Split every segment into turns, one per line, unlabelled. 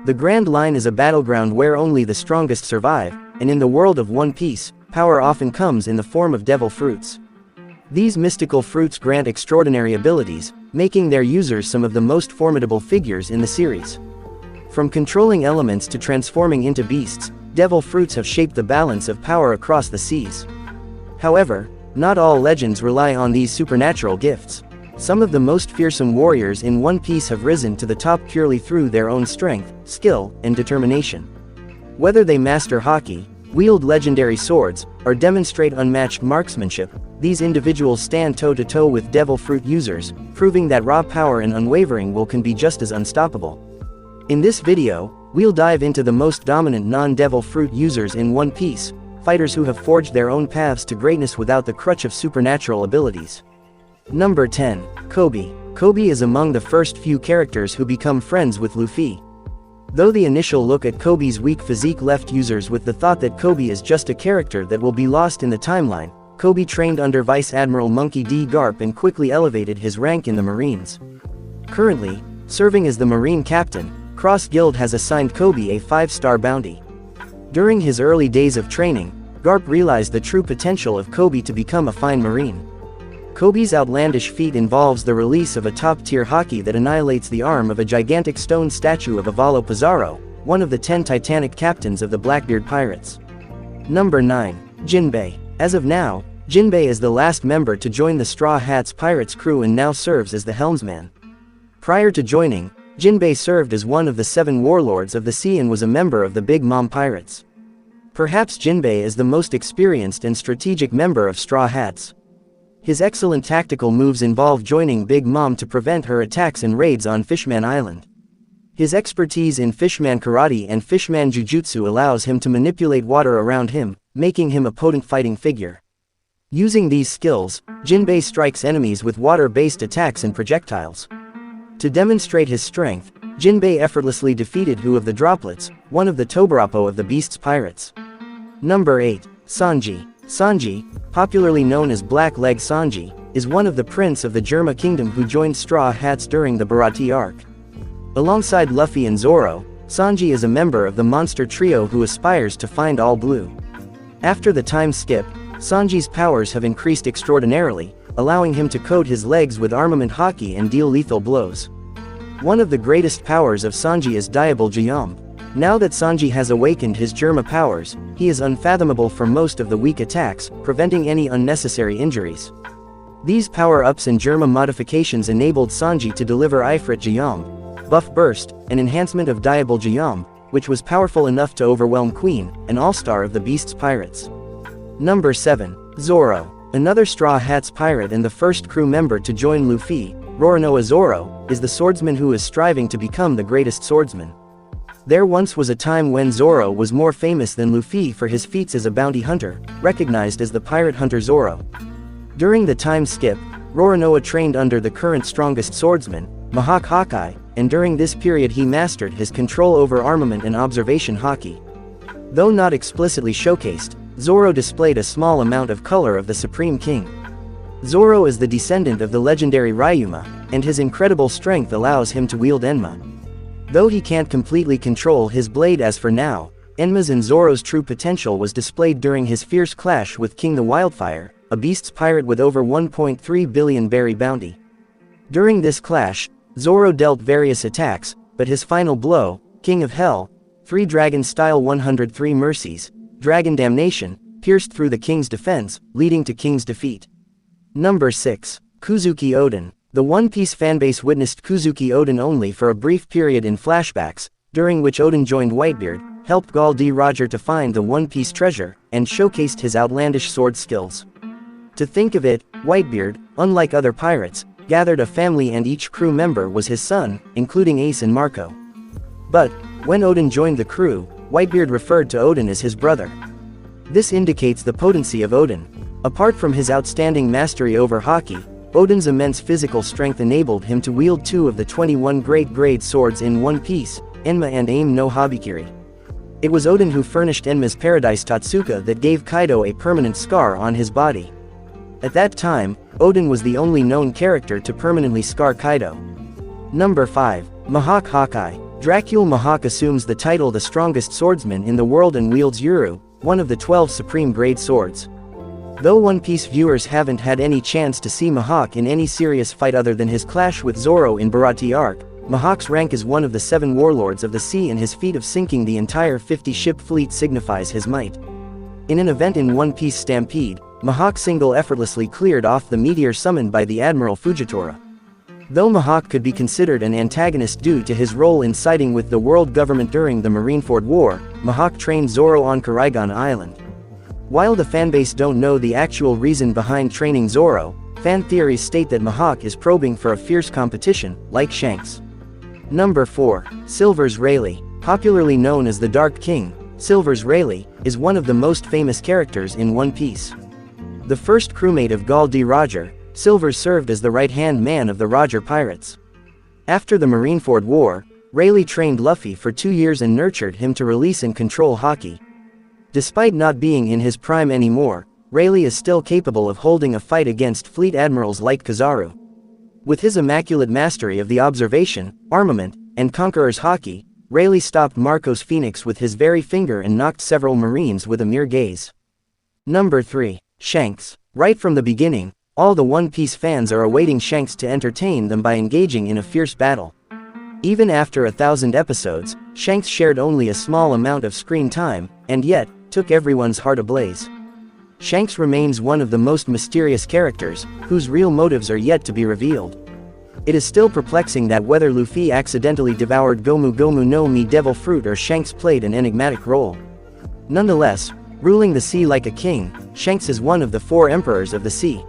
The Grand Line is a battleground where only the strongest survive, and in the world of One Piece, power often comes in the form of devil fruits. These mystical fruits grant extraordinary abilities, making their users some of the most formidable figures in the series. From controlling elements to transforming into beasts, devil fruits have shaped the balance of power across the seas. However, not all legends rely on these supernatural gifts. Some of the most fearsome warriors in One Piece have risen to the top purely through their own strength, skill, and determination. Whether they master haki, wield legendary swords, or demonstrate unmatched marksmanship, these individuals stand toe-to-toe with devil fruit users, proving that raw power and unwavering will can be just as unstoppable. In this video, we'll dive into the most dominant non-devil fruit users in One Piece, fighters who have forged their own paths to greatness without the crutch of supernatural abilities. Number 10. Koby. Koby is among the first few characters who become friends with Luffy. Though the initial look at Koby's weak physique left users with the thought that Koby is just a character that will be lost in the timeline, Koby trained under Vice Admiral Monkey D. Garp and quickly elevated his rank in the Marines. Currently, serving as the Marine Captain, Cross Guild has assigned Koby a 5-star bounty. During his early days of training, Garp realized the true potential of Koby to become a fine Marine. Koby's outlandish feat involves the release of a top-tier haki that annihilates the arm of a gigantic stone statue of Avalo Pizarro, one of the 10 Titanic captains of the Blackbeard Pirates. Number 9. Jinbei. As of now, Jinbei is the last member to join the Straw Hats Pirates crew and now serves as the helmsman. Prior to joining, Jinbei served as one of the 7 warlords of the sea and was a member of the Big Mom Pirates. Perhaps Jinbei is the most experienced and strategic member of Straw Hats. His excellent tactical moves involve joining Big Mom to prevent her attacks and raids on Fishman Island. His expertise in Fishman Karate and Fishman Jujutsu allows him to manipulate water around him, making him a potent fighting figure. Using these skills, Jinbei strikes enemies with water-based attacks and projectiles. To demonstrate his strength, Jinbei effortlessly defeated Who of the Droplets, one of the Tobarapo of the Beast's pirates. Number 8. Sanji. Sanji, popularly known as Black Leg Sanji, is one of the prince of the Germa Kingdom who joined Straw Hats during the Baratie arc. Alongside Luffy and Zoro, Sanji is a member of the monster trio who aspires to find All Blue. After the time skip, Sanji's powers have increased extraordinarily, allowing him to coat his legs with armament haki and deal lethal blows. One of the greatest powers of Sanji is Diable Jayam. Now that Sanji has awakened his Germa powers, he is unfathomable for most of the weak attacks, preventing any unnecessary injuries. These power-ups and Germa modifications enabled Sanji to deliver Ifrit Jayam, Buff Burst, an enhancement of Diable Jayam, which was powerful enough to overwhelm Queen, an all-star of the Beast's pirates. Number 7. Zoro. Another Straw Hats pirate and the first crew member to join Luffy, Roronoa Zoro, is the swordsman who is striving to become the greatest swordsman. There once was a time when Zoro was more famous than Luffy for his feats as a bounty hunter, recognized as the pirate hunter Zoro. During the time skip, Roronoa trained under the current strongest swordsman, Mihawk Hawkeye, and during this period he mastered his control over armament and observation haki. Though not explicitly showcased, Zoro displayed a small amount of color of the Supreme King. Zoro is the descendant of the legendary Ryuma, and his incredible strength allows him to wield Enma. Though he can't completely control his blade as for now, Enma's and Zoro's true potential was displayed during his fierce clash with King the Wildfire, a Beast's pirate with over 1.3 billion berry bounty. During this clash, Zoro dealt various attacks, but his final blow, King of Hell, 3 Dragon Style 103 Mercies, Dragon Damnation, pierced through the King's defense, leading to King's defeat. Number 6. Kuzuki Oden. The One Piece fanbase witnessed Kuzuki Oden only for a brief period in flashbacks, during which Oden joined Whitebeard, helped Gol D Roger to find the One Piece treasure, and showcased his outlandish sword skills. To think of it, Whitebeard, unlike other pirates, gathered a family and each crew member was his son, including Ace and Marco. But, when Oden joined the crew, Whitebeard referred to Oden as his brother. This indicates the potency of Oden. Apart from his outstanding mastery over haki, Oden's immense physical strength enabled him to wield 2 of the 21 great grade swords in One Piece, Enma and Aim no Habikiri. It was Oden who furnished Enma's Paradise Tatsuka that gave Kaido a permanent scar on his body. At that time, Oden was the only known character to permanently scar Kaido. Number 5. Mihawk Hawkeye. Dracul Mihawk assumes the title the strongest swordsman in the world and wields Yuru, one of the 12 supreme grade swords. Though One Piece viewers haven't had any chance to see Mihawk in any serious fight other than his clash with Zoro in Baratie arc, Mihawk's rank as one of the 7 warlords of the sea and his feat of sinking the entire 50-ship fleet signifies his might. In an event in One Piece Stampede, Mihawk effortlessly cleared off the meteor summoned by the Admiral Fujitora. Though Mihawk could be considered an antagonist due to his role in siding with the world government during the Marineford War, Mihawk trained Zoro on Karigon Island. While the fanbase don't know the actual reason behind training Zoro, fan theories state that Mihawk is probing for a fierce competition, like Shanks. Number 4. Silver's Rayleigh. Popularly known as the Dark King, Silver's Rayleigh is one of the most famous characters in One Piece. The first crewmate of Gol D Roger, Silver served as the right-hand man of the Roger pirates. After the Marineford War, Rayleigh trained Luffy for 2 years and nurtured him to release and control Haki. Despite not being in his prime anymore, Rayleigh is still capable of holding a fight against fleet admirals like Kizaru. With his immaculate mastery of the observation, armament, and conqueror's Haki, Rayleigh stopped Marco's Phoenix with his very finger and knocked several marines with a mere gaze. Number 3. Shanks. Right from the beginning, all the One Piece fans are awaiting Shanks to entertain them by engaging in a fierce battle. Even after 1,000 episodes, Shanks shared only a small amount of screen time, and yet, took everyone's heart ablaze. Shanks remains one of the most mysterious characters, whose real motives are yet to be revealed. It is still perplexing that whether Luffy accidentally devoured Gomu Gomu no Mi Devil Fruit or Shanks played an enigmatic role. Nonetheless, ruling the sea like a king, Shanks is one of the 4 emperors of the sea.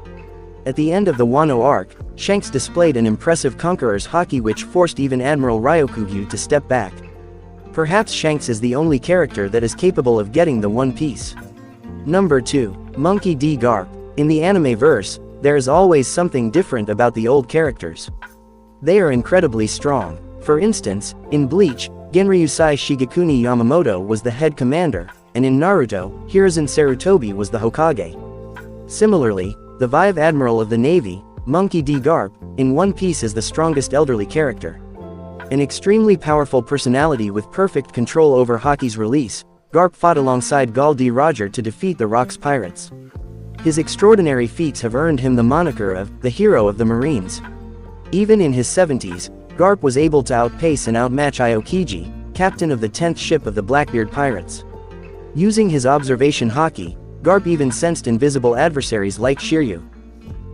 At the end of the Wano arc, Shanks displayed an impressive conqueror's Haki which forced even Admiral Ryokugyu to step back. Perhaps Shanks is the only character that is capable of getting the One Piece. Number 2. Monkey D. Garp. In the anime verse, there is always something different about the old characters. They are incredibly strong. For instance, in Bleach, Genryusai Shigekuni Yamamoto was the head commander, and in Naruto, Hiruzen Sarutobi was the Hokage. Similarly, the Vice Admiral of the Navy, Monkey D. Garp, in One Piece is the strongest elderly character. An extremely powerful personality with perfect control over Haki's release, Garp fought alongside Gol D Roger to defeat the Rocks pirates. His extraordinary feats have earned him the moniker of the hero of the Marines. Even in his 70s, Garp was able to outpace and outmatch Aokiji, captain of the 10th ship of the Blackbeard pirates. Using his observation Haki, Garp even sensed invisible adversaries like Shiryu.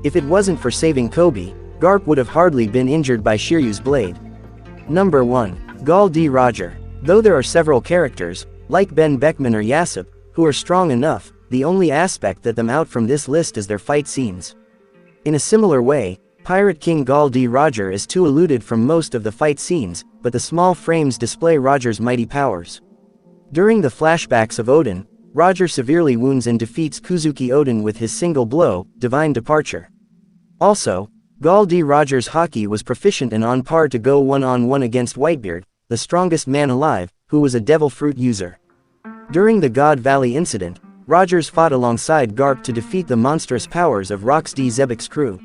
If it wasn't for saving Koby, Garp would have hardly been injured by Shiryu's blade. Number 1. Gol D Roger. Though there are several characters, like Ben Beckman or Yasop, who are strong enough, the only aspect that them out from this list is their fight scenes. In a similar way, Pirate King Gol D Roger is too eluded from most of the fight scenes, but the small frames display Roger's mighty powers. During the flashbacks of Oden, Roger severely wounds and defeats Kuzuki Oden with his single blow, Divine Departure. Also, Gol D Roger's Haki was proficient and on par to go one-on-one against Whitebeard, the strongest man alive, who was a Devil Fruit user. During the God Valley incident, Rogers fought alongside Garp to defeat the monstrous powers of Rox D Zebek's crew.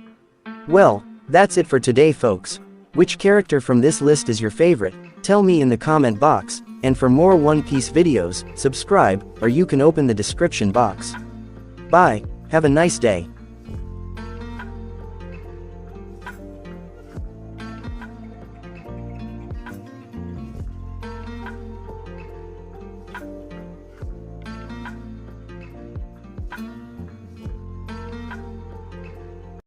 Well, that's it for today folks. Which character from this list is your favorite? Tell me in the comment box, and for more One Piece videos, subscribe, or you can open the description box. Bye, have a nice day.